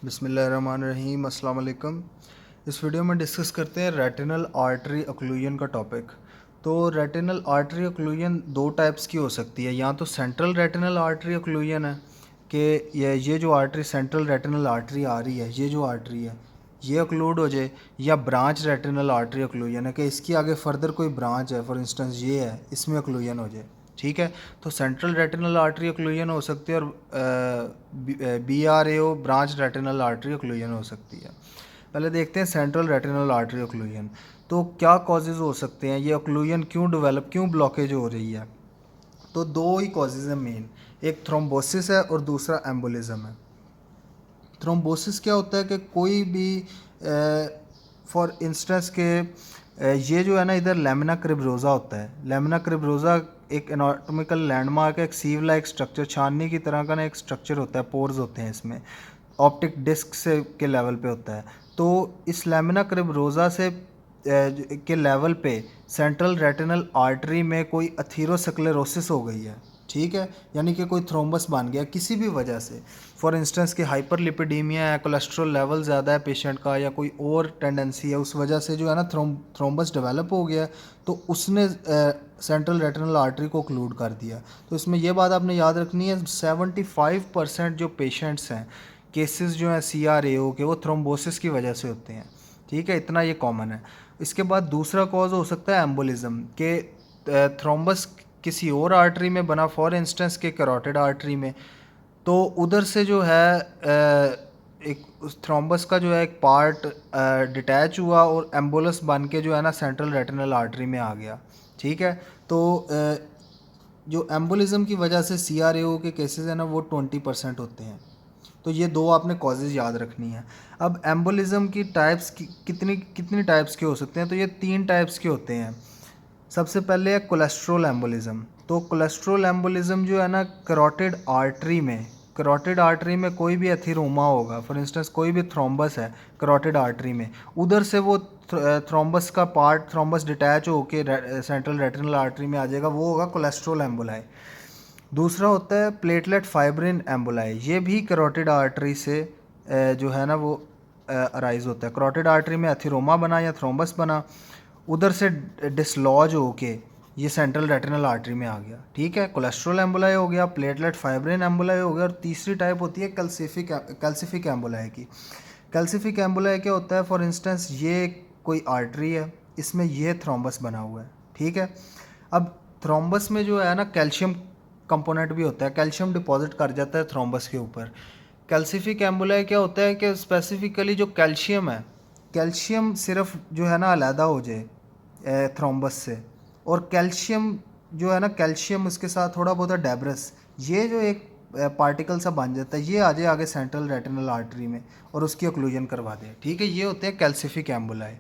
बिस्मिल्लाहिर्रहमानिर्रहीम, अस्सलाम वालेकुम। इस वीडियो में डिस्कस करते हैं रेटिनल आर्टरी ओक्लूजन का टॉपिक। तो रेटिनल आर्टरी ओक्लूजन दो टाइप्स की हो सकती है। या तो सेंट्रल रेटिनल आर्टरी ओक्लूजन है कि ये जो आर्टरी सेंट्रल रेटिनल आर्टरी आ रही है, ये जो आर्टरी है ये ओक्लूड हो जाए, या ब्रांच रेटिनल आर्टरी ओक्लूजन है कि इसकी आगे फर्दर कोई ब्रांच है, फॉर इंस्टेंस ये है, इसमें ओक्लूजन हो जाए। ठीक है, तो सेंट्रल रेटिनल आर्टरी ओक्लूजन हो सकती है और BRAO branch retinal artery occlusion हो सकती है। पहले देखते हैं सेंट्रल रेटिनल आर्टरी ओक्लूजन। तो क्या कॉजेज़ हो सकते हैं, ये ओक्लूजन क्यों डेवलप, क्यों ब्लॉकेज हो रही है? तो दो ही कॉजेज़ हैं मेन, एक थ्रोम्बोसिस है और दूसरा एम्बोलिज्म है। थ्रोम्बोसिस क्या होता है कि कोई भी फॉर इंस्टेंस के ये जो है ना, इधर लेमिना क्रिब्रोजा होता है। लेमिना क्रिब्रोजा एक एनाटॉमिकल लैंडमार्क है, एक सीव लाइक स्ट्रक्चर, छाननी की तरह का ना एक स्ट्रक्चर होता है, पोर्स होते हैं इसमें, ऑप्टिक डिस्क से के लेवल पे होता है। तो इस लेमिना क्रिब्रोजा से के लेवल पे सेंट्रल रेटिनल आर्टरी में कोई अथीरोस्क्लेरोसिस हो गई है। ठीक है, यानी कि कोई थ्रोम्बस बन गया किसी भी वजह से, फॉर इंस्टेंस कि हाइपरलिपिडीमिया है, कोलेस्ट्रॉल लेवल ज़्यादा है पेशेंट का, या कोई और टेंडेंसी है, उस वजह से जो है ना थ्रोम्बस डेवलप हो गया, तो उसने सेंट्रल रेटिनल आर्टरी को ओक्लूड कर दिया। तो इसमें यह बात आपने याद रखनी है, 75% जो पेशेंट्स हैं, केसेस जो हैं CRAO के, वो थ्रोम्बोसिस की वजह से होते हैं। ठीक है, इतना ये कॉमन है। इसके बाद दूसरा कॉज हो सकता है एम्बोलिज्म, के थ्रोम्बस किसी और आर्टरी में बना, फॉर इंस्टेंस के कैरोटिड आर्टरी में, तो उधर से जो है एक उस थ्रोम्बस का जो है एक पार्ट डिटैच हुआ और एम्बोलस बन के जो है ना सेंट्रल रेटिनल आर्टरी में आ गया। ठीक है, तो जो एम्बोलिज्म की वजह से CRAO के केसेस हैं ना, वो 20% होते हैं। तो ये दो आपने कॉजेज़ याद रखनी है। अब एम्बोलिज्म की टाइप्स कितनी कितनी टाइप्स के हो सकते हैं? तो ये 3 टाइप्स के होते हैं। सबसे पहले है कोलेस्ट्रोल एम्बोलिज्म। तो कोलेस्ट्रोल एम्बोलिज्म जो है ना, करोटिड आर्टरी में कोई भी एथीरोमा होगा, फॉर इंस्टेंस कोई भी थ्रोम्बस है करोटिड आर्टरी में, उधर से वो थ्रोम्बस का पार्ट, थ्रोम्बस डिटैच होके सेंट्रल रेटिनल आर्टरी में आ जाएगा, वो होगा कोलेस्ट्रोल एम्बोलाई। दूसरा होता है प्लेटलेट फाइब्रिन एम्बोलाई। ये भी करोटिड आर्टरी से जो है ना वो अराइज होता है। करोटिड आर्टरी में एथीरोमा बना या थ्रोम्बस बना, उधर से डिसलॉज होके ये सेंट्रल रेटिनल आर्टरी में आ गया। ठीक है, कोलेस्ट्रॉल एम्बोलाई हो गया, प्लेटलेट फाइब्रिन एम्बोलाई हो गया, और तीसरी टाइप होती है कैल्सिफिक एम्बोलाई की। कैल्सिफिक एम्बोलाई क्या होता है? फॉर इंस्टेंस ये कोई आर्टरी है, इसमें ये थ्रोम्बस बना हुआ है। ठीक है, अब थ्रोम्बस में जो है ना कैल्शियम कंपोनेंट भी होता है, कैल्शियम डिपॉजिट कर जाता है थ्रोम्बस के ऊपर। कैल्सिफिक एम्बोलाई क्या होता है कि स्पेसिफिकली जो कैल्शियम है, कैल्शियम सिर्फ जो है ना अलहदा हो जाए थ्रोम्बस से, और कैल्शियम जो है ना, कैल्शियम उसके साथ थोड़ा बहुत डेब्रस, ये जो एक पार्टिकल सा बन जाता है, ये आ जाए आगे सेंट्रल रेटिनल आर्टरी में और उसकी ओक्लूजन करवा दे। ठीक है, ये होते हैं कैल्सिफिक एम्बोलाई।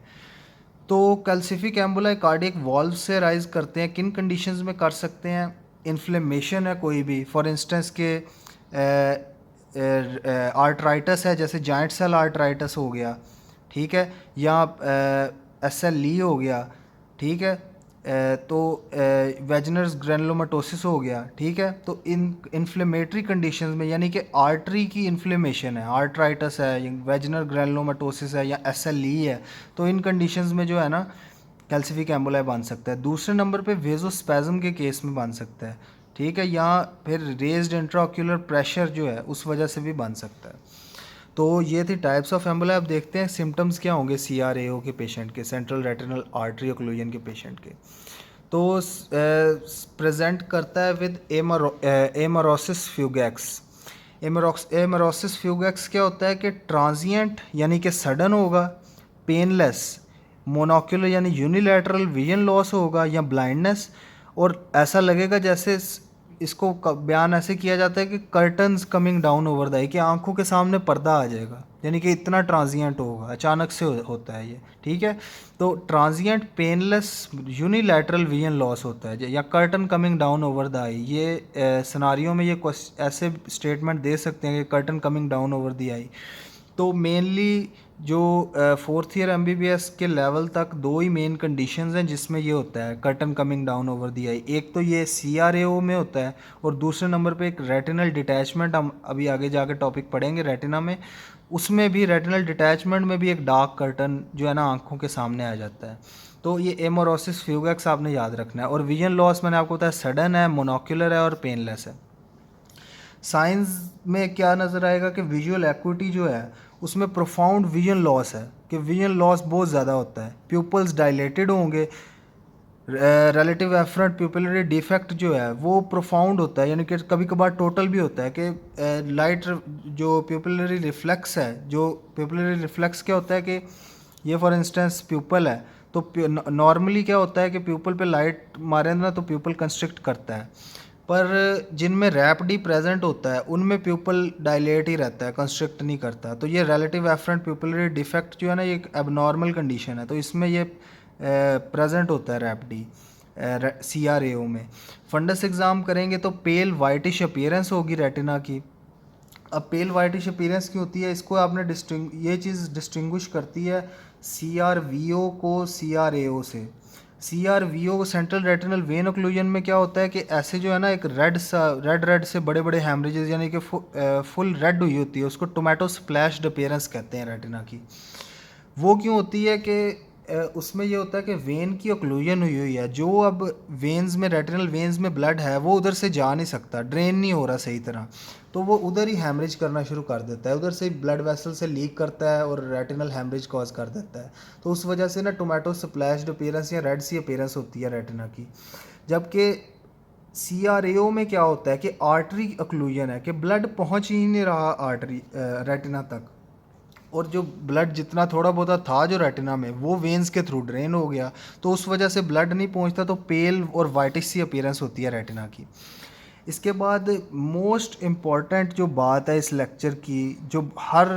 तो कैल्सिफिक एम्बोलाई कार्डियक वॉल्व से राइज करते हैं। किन कंडीशंस में कर सकते हैं? इन्फ्लेमेशन है कोई भी, फॉर इंस्टेंस के आर्ट्राइटस है, जैसे जॉइंट सेल आर्ट्राइटस हो गया। ठीक है, या SLE हो गया। ठीक है, तो वेजनर्स ग्रैनुलोमेटोसिस हो गया। ठीक है, तो इन इन्फ्लेमेटरी कंडीशंस में, यानी कि आर्टरी की इन्फ्लेमेशन है, आर्ट्राइटस है, वेजनर ग्रैनुलोमेटोसिस है, या SLE है, तो इन कंडीशंस में जो है ना कैल्सिफिक एम्बोलाई बन सकता है। दूसरे नंबर पे वेजोस्पैज्म के केस में बन सकता है। ठीक है, या फिर रेज्ड इंट्राओक्यूलर प्रेशर जो है उस वजह से भी बन सकता है। तो ये थी टाइप्स ऑफ एम्बोलाई। अब देखते हैं सिम्टम्स क्या होंगे CRAO के पेशेंट के, सेंट्रल रेटिनल आर्टरी ओक्लूजन के पेशेंट के। तो प्रेजेंट करता है विद एमरोसिस फ्यूगैक्स। एमरोसिस फ्यूगैक्स क्या होता है कि ट्रांजिएंट यानी कि सडन होगा, पेनलेस, मोनोक्यूलर यानी यूनिलैटरल विजन लॉस होगा या ब्लाइंडनेस, और ऐसा लगेगा जैसे इसको बयान ऐसे किया जाता है कि curtains coming down over the eye, कि आंखों के सामने पर्दा आ जाएगा, यानी कि इतना ट्रांजिएंट होगा, अचानक से होता है ये। ठीक है, तो transient painless unilateral vision loss होता है, या curtain coming down over the eye. ये सिनारियो में ये ऐसे स्टेटमेंट दे सकते हैं कि curtain coming down over the eye. तो मेनली जो 4th ईयर MBBS के लेवल तक दो ही मेन कंडीशंस हैं जिसमें ये होता है curtain coming down over the eye. एक तो ये CRAO में होता है, और दूसरे नंबर पे एक रेटिनल डिटैचमेंट, हम अभी आगे जाके टॉपिक पढ़ेंगे रेटिना में, उसमें भी रेटिनल डिटैचमेंट में भी एक डार्क कर्टन जो है ना आंखों के सामने आ जाता है। तो ये एमोरोसिस फ्यूगैक्स आपने याद रखना है। और विजन लॉस मैंने आपको बताया सडन है, मोनोक्यूलर है और पेनलेस है। साइंस में क्या नज़र आएगा कि विजुअल एक्विटी जो है उसमें प्रोफाउंड विजन लॉस है, कि विजन लॉस बहुत ज़्यादा होता है, प्यूपल्स डायलेटेड होंगे, रिलेटिव एफरेंट प्यूपिलरी डिफेक्ट जो है वो प्रोफाउंड होता है, यानी कि कभी कभार टोटल भी होता है कि लाइट जो प्यूपिलरी रिफ्लेक्स है, जो प्यूपिलरी रिफ्लेक्स क्या होता है कि ये फॉर इंस्टेंस प्यूपल है, तो नॉर्मली क्या होता है कि प्यूपल पे लाइट मारे ना तो प्यूपल कंस्ट्रिक्ट करता है, पर जिनमें रैपडी प्रेजेंट होता है उनमें प्यूपल डायलेट ही रहता है, कंस्ट्रिक्ट नहीं करता। तो ये रिलेटिव एफरेंट प्यूपिलरी डिफेक्ट जो है ना ये एक एबनॉर्मल कंडीशन है, तो इसमें ये प्रेजेंट होता है रैपडी CRAO में। फंडस एग्ज़ाम करेंगे तो पेल वाइटिश अपीयरेंस होगी रेटिना की। अब पेल वाइटिश अपीयरेंस की होती है, इसको आपने ये चीज़ डिस्टिंग्विश करती है CRVO को CRAO से। CRVO central retinal vein occlusion में क्या होता है कि ऐसे जो है ना एक रेड से बड़े बड़े हैमरेजेस, यानी कि फुल रेड हुई होती है, उसको टोमेटो स्प्लैश्ड अपीयरेंस कहते हैं रेटिना की। वो क्यों होती है कि उसमें ये होता है कि वेन की ओक्लूजन हुई हुई है, जो अब वेन्स में रेटिनल वेन्स में ब्लड है वो उधर से जा नहीं सकता, ड्रेन नहीं हो रहा सही तरह, तो वो उधर ही हैमरेज करना शुरू कर देता है, उधर से ब्लड वेसल से लीक करता है और रेटिनल हैमरेज कॉज कर देता है। तो उस वजह से ना टोमेटो स्प्लैश्ड अपीयरेंस या रेड सी अपीयरेंस होती है रेटिना की। जबकि CRAO में क्या होता है कि आर्टरी ओक्लूजन है, कि ब्लड पहुंच ही नहीं रहा आर्टरी रेटिना तक, और जो ब्लड जितना थोड़ा बहुत था जो रेटिना में वो वेन्स के थ्रू ड्रेन हो गया, तो उस वजह से ब्लड नहीं पहुंचता, तो पेल और वाइटिश सी अपीयरेंस होती है रेटिना की। इसके बाद मोस्ट इम्पॉर्टेंट जो बात है इस लेक्चर की, जो हर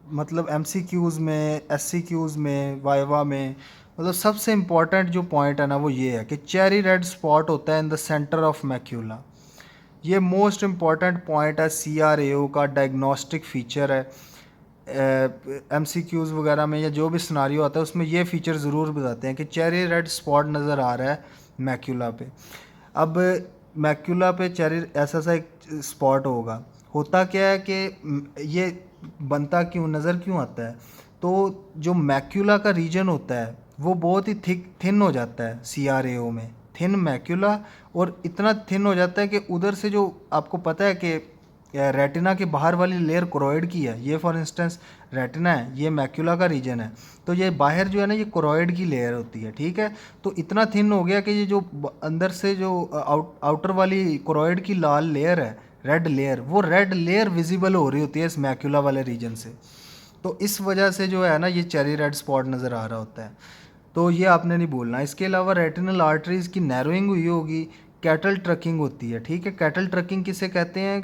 मतलब MCQs में, SCQs में, वाइवा में, मतलब सबसे इम्पॉर्टेंट जो पॉइंट है ना वो ये है कि चेरी रेड स्पॉट होता है in the centre of macula. ये मोस्ट इम्पॉर्टेंट पॉइंट है, CRAO का डायग्नोस्टिक फीचर है। MCQs वगैरह में या जो भी सिनारियो आता है उसमें ये फीचर ज़रूर बताते हैं कि चेरी रेड स्पॉट नज़र आ रहा है मैक्यूला पे। अब मैक्यूला पे चेरी ऐसा सा एक स्पॉट होता क्या है कि ये बनता क्यों, नज़र क्यों आता है, तो जो मैक्यूला का रीजन होता है वो बहुत ही थिन हो जाता है CRAO में, थिन मैक्यूला, और इतना थिन हो जाता है कि उधर से जो आपको पता है कि रेटिना के बाहर वाली लेयर कोरोइड की है, ये फॉर इंस्टेंस रेटिना है, ये मैक्यूला का रीजन है, तो ये बाहर जो है ना ये कोरोइड की लेयर होती है, ठीक है। तो इतना थिन हो गया कि ये जो अंदर से जो आउटर वाली कोरोइड की लाल लेयर है, रेड लेयर, वो रेड लेयर विजिबल हो रही होती है इस मैक्यूला वाले रीजन से, तो इस वजह से जो है ना ये चेरी रेड स्पॉट नज़र आ रहा होता है। तो ये आपने नहीं बोलना। इसके अलावा रेटिनल आर्टरीज़ की नैरोइंग हुई होगी, कैटल ट्रकिंग होती है, ठीक है। कैटल ट्रकिंग किसे कहते हैं,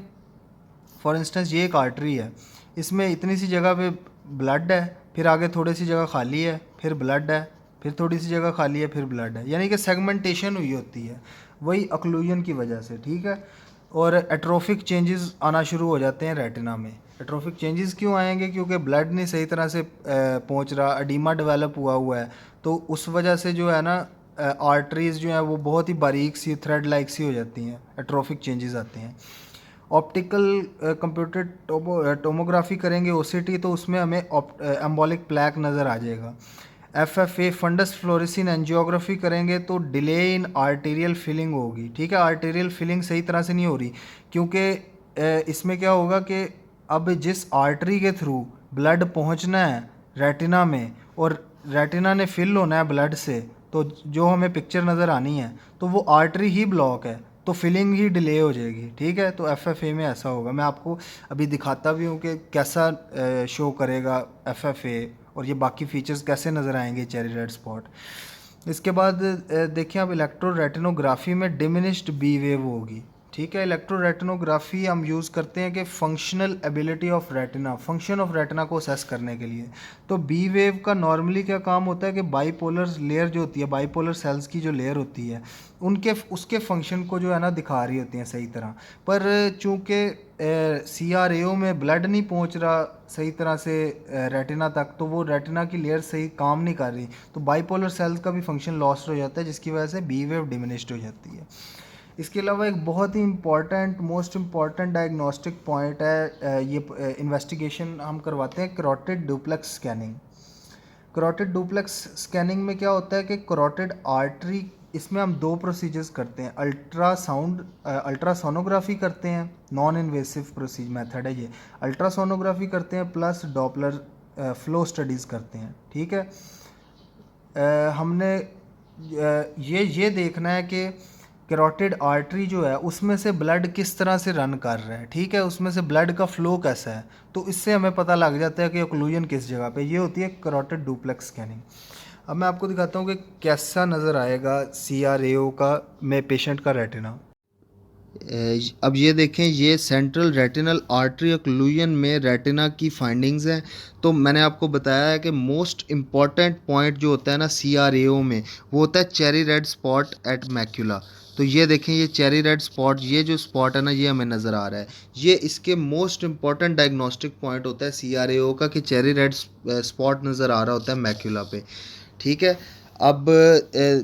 फॉर इंस्टेंस ये एक आर्टरी है, इसमें इतनी सी जगह पे ब्लड है, फिर आगे थोड़ी सी जगह खाली है, फिर ब्लड है, फिर थोड़ी सी जगह खाली है, फिर ब्लड है, यानी कि सेगमेंटेशन हुई होती है वही ऑक्लूजन की वजह से, ठीक है। और एट्रोफिक चेंजेस आना शुरू हो जाते हैं रेटिना में। एट्रोफिक चेंजेस क्यों आएंगे, क्योंकि ब्लड नहीं सही तरह से पहुंच रहा, एडीमा डेवलप हुआ है, तो उस वजह से जो है ना आर्टरीज जो हैं वो बहुत ही बारीक सी थ्रेड लाइक सी हो जाती हैं, एट्रोफिक चेंजेस आते हैं। ऑप्टिकल कंप्यूटेड टोमोग्राफी करेंगे OCT, तो उसमें हमें एम्बोलिक प्लैक नज़र आ जाएगा। FFA फंडस फ्लोरेसिन एंजियोग्राफी करेंगे तो डिले इन आर्टेरियल फिलिंग होगी, ठीक है। आर्टेरियल फिलिंग सही तरह से नहीं हो रही, क्योंकि इसमें क्या होगा कि अब जिस आर्टरी के थ्रू ब्लड पहुंचना है रेटिना में, और रेटिना ने फिल होना है ब्लड से, तो जो हमें पिक्चर नज़र आनी है तो वो आर्टरी ही ब्लॉक है, तो फिलिंग ही डिले हो जाएगी, ठीक है। तो FFA में ऐसा होगा, मैं आपको अभी दिखाता भी हूँ कि कैसा शो करेगा FFA, और ये बाकी फीचर्स कैसे नज़र आएंगे चेरी रेड स्पॉट। इसके बाद देखिए अब इलेक्ट्रो रेटिनोग्राफी में डिमिनिश्ड बी वेव होगी, ठीक है। इलेक्ट्रो रेटिनोग्राफी हम यूज़ करते हैं कि functional ability of retina, function of retina को असेस करने के लिए। तो बी वेव का नॉर्मली क्या काम होता है कि बाईपोलर लेयर जो होती है, बाईपोलर सेल्स की जो लेयर होती है, उसके फंक्शन को जो है ना दिखा रही होती हैं सही तरह, पर चूँकि CRAO में ब्लड नहीं पहुंच रहा सही तरह से रेटिना तक, तो वो रेटिना की लेयर सही काम नहीं कर रही, तो बाईपोलर सेल्स का भी फंक्शन लॉस्ट हो जाता है, जिसकी वजह से बी वेव डिमिनिश्ड हो जाती है। इसके अलावा एक बहुत ही मोस्ट इम्पॉर्टेंट डायग्नोस्टिक पॉइंट है, ये इन्वेस्टिगेशन हम करवाते हैं carotid duplex scanning. Carotid duplex scanning में क्या होता है कि करोटिड आर्टरी, इसमें हम दो प्रोसीजर्स करते हैं, अल्ट्रासोनोग्राफी करते हैं, नॉन इन्वेसिव प्रोसीजर मेथड है ये, अल्ट्रासोनोग्राफी करते हैं प्लस डॉपलर फ्लो स्टडीज़ करते हैं। ठीक है, हमने ये देखना है कि कैरोटिड आर्टरी जो है उसमें से ब्लड किस तरह से रन कर रहा है। ठीक है, उसमें से ब्लड का फ्लो कैसा है, तो इससे हमें पता लग जाता है कि ओक्लूजन किस जगह पे। ये होती है कैरोटिड डुप्लेक्स स्कैनिंग। अब मैं आपको दिखाता हूँ कि कैसा नज़र आएगा CRAO का में पेशेंट का रेटिना। अब ये देखें, ये सेंट्रल रेटिनल आर्टरी ओक्लूजन में रेटिना की फाइंडिंग्स हैं। तो मैंने आपको बताया है कि मोस्ट इम्पॉर्टेंट पॉइंट जो होता है ना CRAO में, वो होता है cherry red spot at macula. तो ये देखें, ये चेरी रेड स्पॉट, ये जो स्पॉट है ना, ये हमें नज़र आ रहा है। ये इसके मोस्ट इम्पॉर्टेंट डायग्नोस्टिक पॉइंट होता है CRAO का, कि चेरी रेड स्पॉट नज़र आ रहा होता है मैक्यूला पे। ठीक है, अब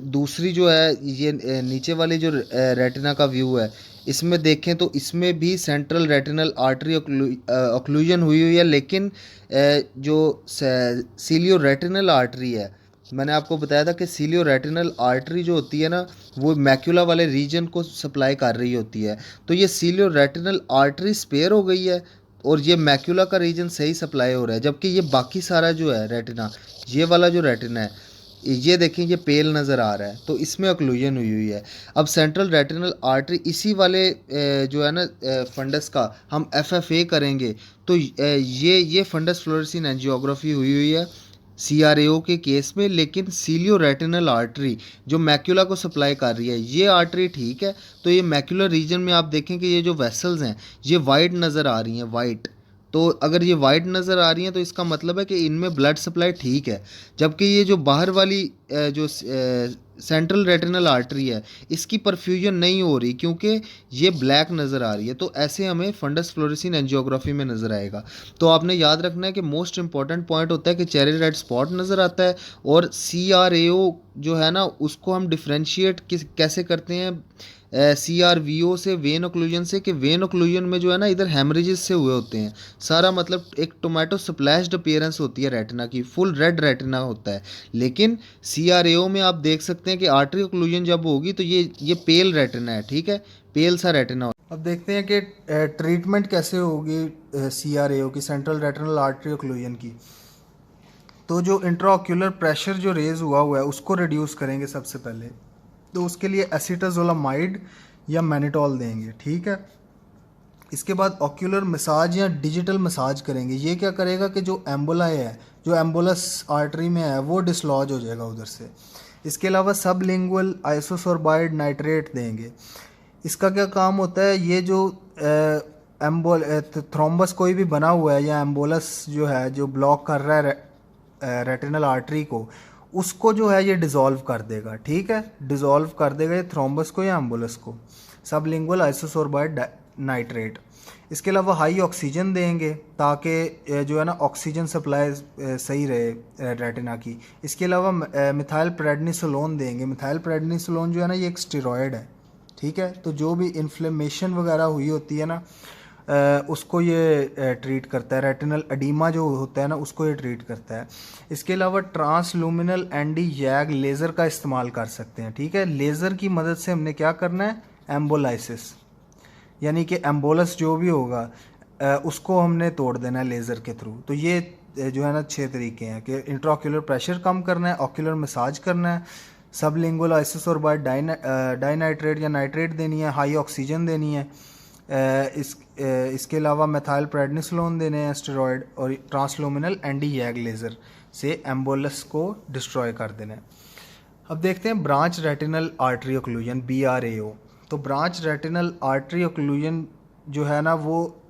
दूसरी जो है, ये नीचे वाली जो रेटिना का व्यू है, इसमें देखें तो इसमें भी सेंट्रल रेटिनल आर्टरी ओक्लूजन हुई हुई है, लेकिन जो सीलियो रेटिनल आर्टरी है, मैंने आपको बताया था कि सीलियो रेटिनल आर्टरी जो होती है ना, वो मैक्यूला वाले रीजन को सप्लाई कर रही होती है। तो ये सीलियो रेटिनल आर्टरी स्पेयर हो गई है और ये मैक्यूला का रीजन सही सप्लाई हो रहा है, जबकि ये बाकी सारा जो है रेटिना, ये वाला जो रेटिना है, ये देखें, ये पेल नज़र आ रहा है, तो इसमें ओक्लूजन हुई हुई है। अब सेंट्रल रेटिनल आर्टरी, इसी वाले जो है ना फंडस का हम FFA करेंगे, तो ये फंडस फ्लोरेसिन एंजियोग्राफी हुई हुई है CRAO के केस में। लेकिन सीलियो रेटिनल आर्टरी जो मैक्यूला को सप्लाई कर रही है, ये आर्टरी ठीक है। तो ये मैक्यूलर रीजन में आप देखें कि ये जो वेसल्स हैं, ये वाइट नज़र आ रही हैं, वाइट। तो अगर ये वाइट नज़र आ रही हैं तो इसका मतलब है कि इनमें ब्लड सप्लाई ठीक है। जबकि ये जो बाहर वाली जो सेंट्रल रेटिनल आर्टरी है, इसकी परफ्यूजन नहीं हो रही, क्योंकि ये ब्लैक नज़र आ रही है। तो ऐसे हमें फंडस फ्लोरेसिन एंजियोग्राफी में नज़र आएगा। तो आपने याद रखना है कि मोस्ट इंपॉर्टेंट पॉइंट होता है कि चेरी रेड स्पॉट नज़र आता है, और CRAO जो है ना, उसको हम डिफ्रेंशिएट कैसे करते हैं CRVO से, वेन ओक्लूजन से, कि वेन ओक्लूजन में जो है ना, इधर हेमरेजेस से हुए होते हैं सारा, मतलब एक टोमेटो स्प्लैश्ड अपीयरेंस होती है रेटिना की, फुल रेड रेटिना होता है। लेकिन CRAO में आप देख सकते हैं कि आर्टरी ओक्लूजन जब होगी तो ये पेल रेटिना है। ठीक है, पेल सा रेटिना। अब देखते हैं कि ट्रीटमेंट कैसे होगी CRAO की, सेंट्रल रेटिनल आर्टरी ओक्लूजन की। तो जो इंट्राओक्यूलर प्रेशर जो रेज हुआ है उसको रिड्यूस करेंगे सबसे पहले। तो उसके लिए एसिटाजोलामाइड या मैनिटॉल देंगे। ठीक है, इसके बाद ऑक्यूलर मसाज या डिजिटल मसाज करेंगे। ये क्या करेगा कि जो एम्बोला है, जो एम्बोलस आर्टरी में है, वो डिसलॉज हो जाएगा उधर से। इसके अलावा सबलिंगुअल आइसोसोर्बाइड नाइट्रेट देंगे। इसका क्या काम होता है, ये जो थ्रोम्बस कोई भी बना हुआ है या एम्बोलस जो है, जो ब्लॉक कर रहा है रेटिनल आर्टरी को, उसको जो है ये डिज़ोल्व कर देगा। ठीक है, डिज़ोल्व कर देगा ये थ्रोम्बस को या एम्बुलस को। Sublingual आइसोसोर्बाइड nitrate. इसके अलावा हाई ऑक्सीजन देंगे ताकि जो है ना ऑक्सीजन सप्लाई सही रहे रेटिना की। इसके अलावा मिथाइल प्रेडनिसोलोन देंगे। मिथाइल प्रेडनिसोलोन जो है ना, ये एक स्टेरॉयड है। ठीक है, तो जो भी इन्फ्लेमेशन वगैरह हुई होती है ना, उसको ये ट्रीट करता है। रेटिनल एडीमा जो होता है ना, उसको ये ट्रीट करता है। इसके अलावा ट्रांसलूमिनल एंटी यैग लेज़र का इस्तेमाल कर सकते हैं। ठीक है, लेज़र की मदद से हमने क्या करना है, एम्बोलाइसिस, यानी कि एम्बोलस जो भी होगा उसको हमने तोड़ देना है लेज़र के थ्रू। तो ये जो है ना 6 तरीके हैं कि इंट्राऑक्यूलर प्रेशर कम करना है, ऑक्यूलर मसाज करना है, सबलिंगुअल आइसोसोर्बाइड डाइनाइट्रेट या नाइट्रेट देनी है, हाई ऑक्सीजन देनी है, इसके अलावा मेथाइल प्रेडनिसोलोन देने हैं स्टेरॉयड, और ट्रांसलूमिनल एंटी यैग लेज़र से एम्बोलस को डिस्ट्रॉय कर देना है। अब देखते हैं branch retinal artery occlusion, BRAO। तो ब्रांच रेटिनल आर्टरी ओक्लूजन जो है ना, वो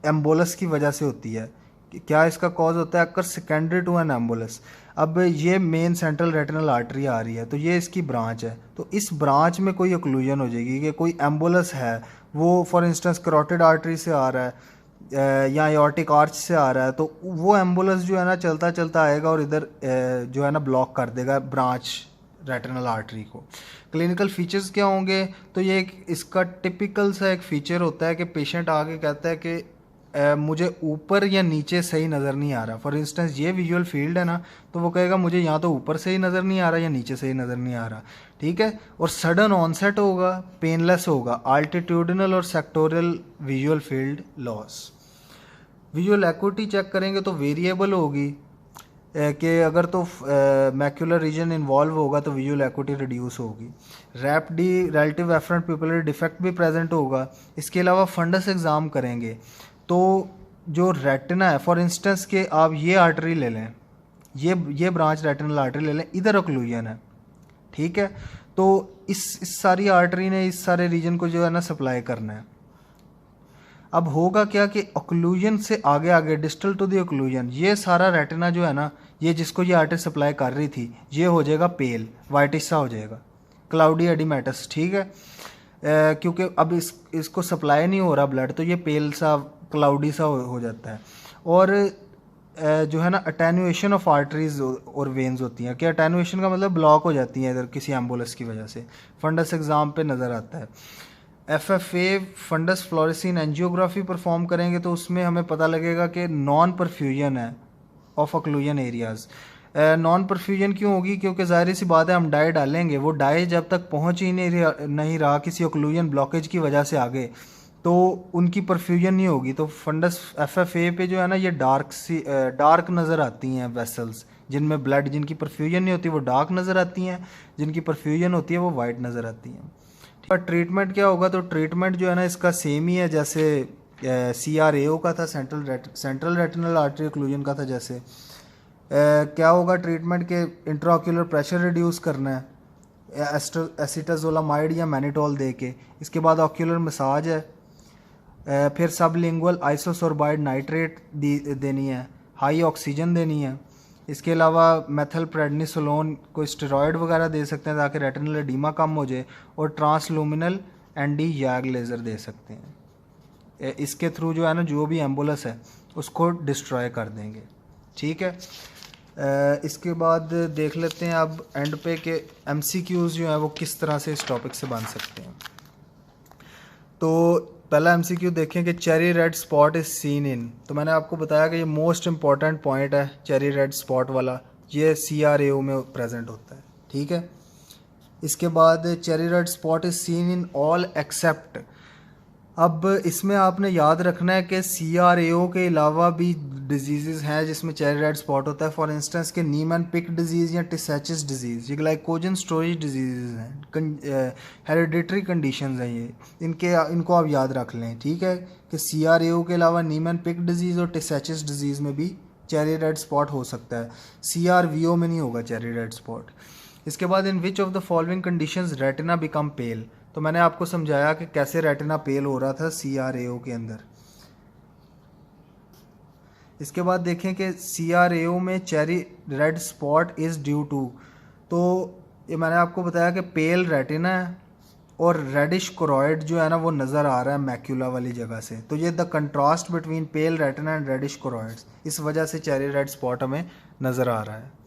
एम्बोलस की वजह से होती है। क्या इसका कॉज होता है, occur secondary to an embolus. अब ये मेन सेंट्रल रेटिनल आर्टरी आ रही है, तो ये इसकी ब्रांच है। तो इस ब्रांच में कोई ओक्लूजन हो जाएगी कि कोई एम्बुलस है, वो फॉर इंस्टेंस करोटिड आर्टरी से आ रहा है या एओर्टिक आर्च से आ रहा है, तो वो एम्बुलस जो है ना चलता चलता आएगा और इधर जो है ना ब्लॉक कर देगा ब्रांच रेटिनल आर्टरी को। क्लिनिकल फीचर्स क्या होंगे, तो ये एक इसका टिपिकल सा एक फ़ीचर होता है कि पेशेंट आके कहता है कि मुझे ऊपर या नीचे सही नज़र नहीं आ रहा। फॉर इंस्टेंस ये विजुअल फील्ड है ना, तो वो कहेगा मुझे यहाँ तो ऊपर सही नज़र नहीं आ रहा या नीचे सही नज़र नहीं आ रहा, ठीक है। और सडन ऑनसेट होगा, पेनलेस होगा, अल्टीट्यूडिनल और sectorial visual field loss. Visual acuity check करेंगे तो वेरिएबल होगी कि अगर तो मैक्यूलर रीजन इन्वॉल्व होगा तो विजुअल एक्यूटी रिड्यूस होगी। रैप्डी रिलेटिव एफरेंट पिपुलर डिफेक्ट भी प्रेजेंट होगा। इसके अलावा फंडस एग्ज़ाम करेंगे तो जो रेटिना है, फॉर इंस्टेंस के आप ये आर्टरी ले लें, ये ब्रांच रेटिनल आर्टरी ले लें, इधर ओक्लूजन है, ठीक है। तो इस सारी आर्टरी ने इस सारे रीजन को जो है ना सप्लाई करना है। अब होगा क्या कि ओक्लूजन से आगे आगे डिस्टल टू द ओक्लूजन ये सारा रेटिना जो है ना, ये जिसको ये आर्टरी सप्लाई कर रही थी, ये हो जाएगा पेल, वाइटिश सा हो जाएगा, क्लाउडी एडिमेटस, ठीक है। क्योंकि अब इसको सप्लाई नहीं हो रहा ब्लड, तो ये पेल सा क्लाउडी सा हो जाता है। और जो है ना अटेनुएशन ऑफ आर्टरीज और वेन्स होती हैं, कि अटेनुएशन का मतलब ब्लॉक हो जाती हैं इधर किसी एम्बुलस की वजह से, फंडस एग्ज़ाम पे नज़र आता है। FFA फंडस फ्लोरेसिन एंजियोग्राफी परफॉर्म करेंगे तो उसमें हमें पता लगेगा कि नॉन परफ्यूजन है of occlusion areas. Non perfusion क्यों होगी, क्योंकि ज़ाहिर सी बात है हम डाई डालेंगे, वो डाई जब तक पहुंच ही नहीं रहा किसी ओक्लूजन ब्लॉकेज की वजह से आगे, तो उनकी परफ्यूजन नहीं होगी। तो फंडस FFA पे जो है ना, ये डार्क नज़र आती हैं वेसल्स, जिनमें ब्लड, जिनकी परफ्यूजन नहीं होती वो डार्क नज़र आती हैं, जिनकी परफ्यूजन होती है वो वाइट नज़र आती हैं। ट्रीटमेंट क्या होगा, तो ट्रीटमेंट जो है ना इसका सेम ही है जैसे CRAO का था, सेंट्रल रेटिनल आर्टरी ओक्लूजन का था। जैसे क्या होगा ट्रीटमेंट के, इंट्राऑक्यूलर प्रेशर रिड्यूस करना है एसिटाजोलामाइड या मैनिटोल दे के। इसके बाद ऑक्यूलर मसाज है, फिर सबलिंगुअल आइसोसोर्बाइड नाइट्रेट देनी है, हाई ऑक्सीजन देनी है। इसके अलावा मेथलप्रेडनिसोलोन को स्टेरॉयड वगैरह दे सकते हैं ताकि रेटिनल एडीमा कम हो जाए, और ट्रांसलूमिनल एंटी याग लेज़र दे सकते हैं। इसके थ्रू जो है ना जो भी एम्बुलस है उसको डिस्ट्रॉय कर देंगे, ठीक है। इसके बाद देख लेते हैं अब एंड पे के MCQs जो है वो किस तरह से इस टॉपिक से बन सकते हैं। तो पहला MCQ देखें कि cherry red spot is seen in, तो मैंने आपको बताया कि ये मोस्ट इंपॉर्टेंट पॉइंट है, चेरी रेड स्पॉट वाला, ये CRAO में प्रेजेंट होता है, ठीक है। इसके बाद cherry red spot is seen in all except, अब इसमें आपने याद रखना है कि CRAO के अलावा भी डिजीज़ हैं जिसमें चेरी रेड स्पॉट होता है। फॉर इंस्टेंस के नीमैन पिक डिजीज़ या टिसैचिस डिजीज़, ये ग्लाइकोजन स्टोरेज डिजीज़ हैं, हेरिडिटरी कंडीशंस हैं ये, इनको आप याद रख लें, ठीक है, कि CRAO के अलावा नीमैन पिक डिजीज़ और टिसैचिस डिजीज़ में भी चेरी रेड स्पॉट हो सकता है, CRVO में नहीं होगा चेरी रेड स्पॉट। इसके बाद in which of the following conditions retina become pale, तो मैंने आपको समझाया कि कैसे रेटिना पेल हो रहा था CRAO के अंदर। इसके बाद देखें कि CRAO में cherry red spot is due to, तो ये मैंने आपको बताया कि पेल रेटिना है और रेडिश कोरॉइड जो है ना वो नज़र आ रहा है मैक्यूला वाली जगह से, तो ये the contrast between pale retina and reddish choroids, इस वजह से चेरी रेड स्पॉट हमें नज़र आ रहा है।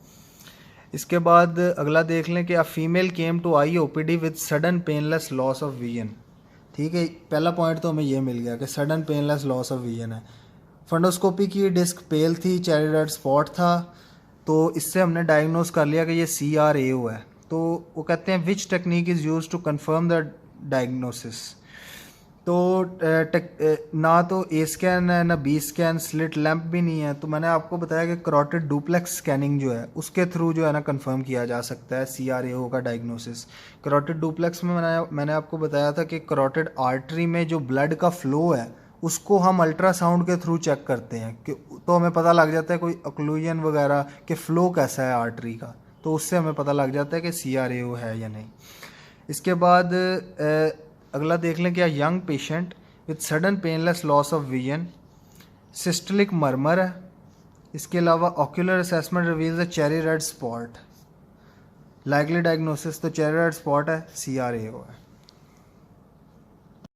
इसके बाद अगला देख लें कि a female came to IOPD with sudden painless loss of vision, ठीक है। पहला पॉइंट तो हमें ये मिल गया कि sudden painless loss of vision है। फंडोस्कोपी की डिस्क पेल थी, चेरी रेड स्पॉट था, तो इससे हमने डायग्नोस कर लिया कि ये CRAO है। तो वो कहते हैं which technique is use to confirm the diagnosis, तो ना तो A स्कैन है ना B स्कैन, स्लिट लैंप भी नहीं है। तो मैंने आपको बताया कि करोटिड डुप्लेक्स स्कैनिंग जो है उसके थ्रू जो है ना कंफर्म किया जा सकता है CRAO का डायग्नोसिस। करोटिड डुप्लेक्स में मैंने आपको बताया था कि करोटिड आर्टरी में जो ब्लड का फ्लो है उसको हम अल्ट्रासाउंड के थ्रू चेक करते हैं कि, तो हमें पता लग जाता है कोई ओक्लूजन वगैरह कि फ़्लो कैसा है आर्टरी का, तो उससे हमें पता लग जाता है कि CRAO है या नहीं। इसके बाद अगला देख लें कि a young patient with sudden painless loss of vision, systolic murmur है। इसके अलावा ocular assessment reveals a cherry red spot, likely diagnosis तो चेरी रेड स्पॉट है, CRAO है।